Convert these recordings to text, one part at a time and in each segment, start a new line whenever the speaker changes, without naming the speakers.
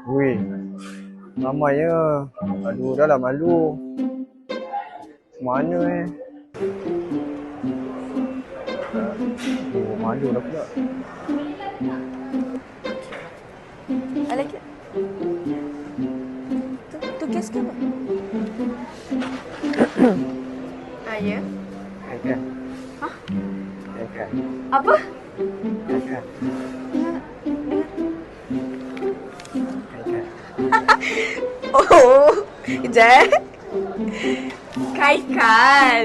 Weh, ramai ya. Aduh, dah lah malu. Mana Oh, malu dah pula.
Alah, tu kes ke apa? Ya.
Kan?
Hah?
Kan?
Apa?
Kan?
Oh, kejap. Kaikal.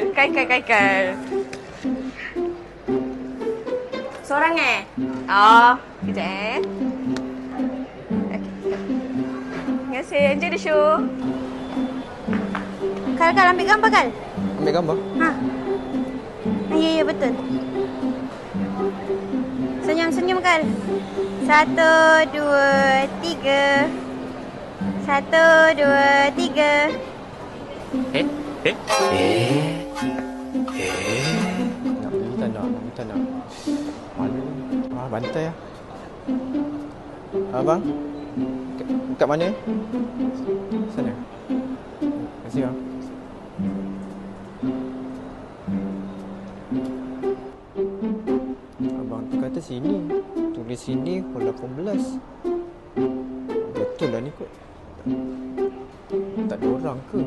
Seorang Oh, kejap. Okay. Terima kasih. Enjoy the show. Kal, ambil gambar, Kal.
Ambil gambar?
Ha. Ya, betul. Senyum, Kal. 1, 2, 3. 1, 2, 3.
Nak, tak nak. Malu. Bantai lah. Abang? Kat mana? Sana. Terima kasih, bang. Abang tu kata sini. Tulis sini hol 18. Betul lah ni kot. Tak ada orang ke?